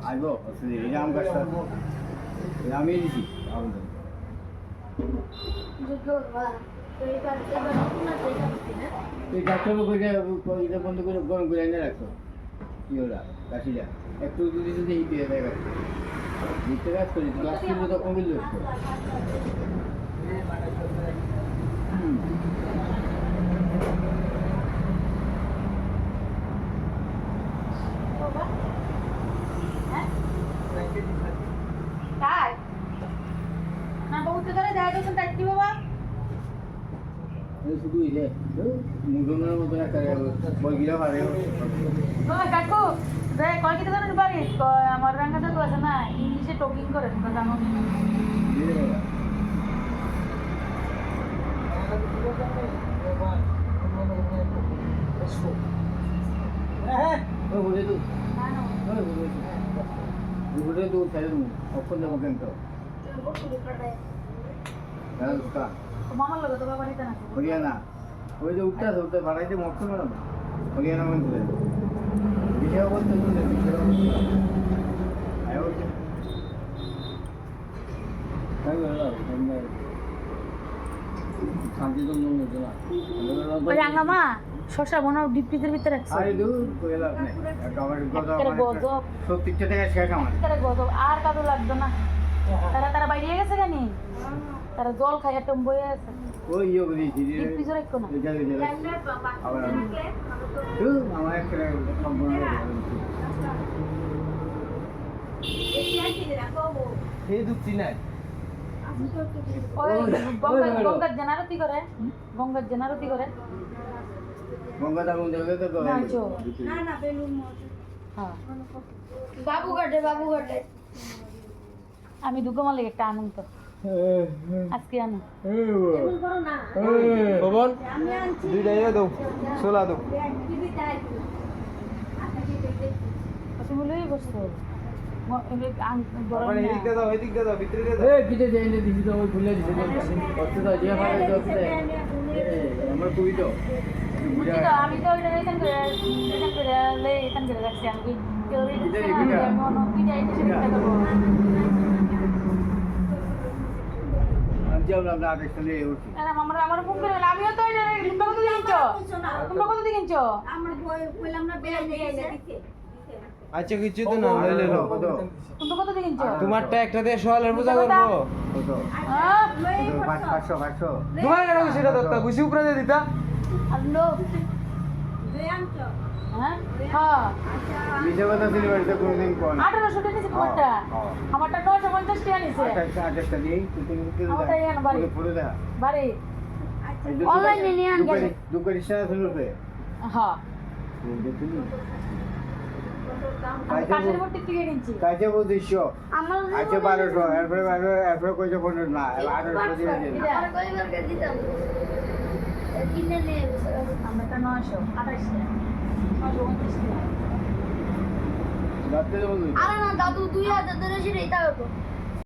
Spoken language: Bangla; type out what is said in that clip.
আইব এই আম গাছটা আমি দিছি এই গাছটা বন্ধ করে গরম করে এনে রাখতো কি ওরা গাছিটা একটু যদি যদি এই দিয়ে দেয় গাছ দিতে গাছ করি গাছ কিন্তু তো কমিল শুধু ইলে মুখের মতো একটা বইগিরা পারে কাকু কয় কি জানেন বাড়ি আমার রাঙ্গাটা তো আছে না ইংলিশে টকিং করে তোমরা জানো মামার লোক তো বাড়িতে না হরিয়ানা ওই যে উঠতে উঠতে বাড়াইতে মরতে পারো না হরিয়ানা মন্দিরে বিষয় বলতে রাঙ্গামা শশা বোনা ডিপিদের ভিতরে রাখছে সত্যিটা টাকা শেষ আমার আর কাদু লাগবে না তারা বাইরে গেছে কেন তারা জল খাই একটা বয়ে আছে ওই ইয়ে বলেছি পিছনে একটু না আমার একটা সেই দুঃখী নাই গঙ্গার জেনারতি করে গঙ্গার জেনারতি করে গঙ্গা দাম দেখে তো বাবু ঘাটে আমি দুগো মালিক একটা আনন্দ আজকে আনো ভবন দুইটা ইয়ে দাও ছোলা দাও তুমি লই বসছো আমি তো এখান করে রাখছি আমি আমার ফোন করে আমিও তো তোমরা কত কিনছো তোমরা কত কিনছো আচ্ছা কিছু তো না লইলে লো তোমরা কত কিনছো তোমারটা একটা দিয়ে সোয়ালের পূজা করবো কত 500 তোমার কেন সেটা দত্তা বুঝি উপরে দিয়ে দিতা হ্যালো হ্যাঁ হ্যাঁ বিজে কথা ছিল বাড়িতে কোনদিন কোন 1800 টাকা নিছে তোমারটা আমারটা 950 টাকা নিছে আচ্ছা দিই তুমি আমারটা ইয়ান বাড়ি পুরো দেখা বাড়ি অনলাইনে নিয়ে আন গেছে দুপুর ইশারা শুরু হবে হ্যাঁ দেখুন কাছের ভর্তি টিকে কিনছি কাছে বলছিস আচ্ছা 1200 এরপরে কইছো 15 না 1800 দিয়ে দিন আর কয়বার কে দিতাম কিনে নে আমারটা 928 টাকা 929 টাকা রাতে বলবি আরে না দাদু 2000 ধরে সেটাই তাও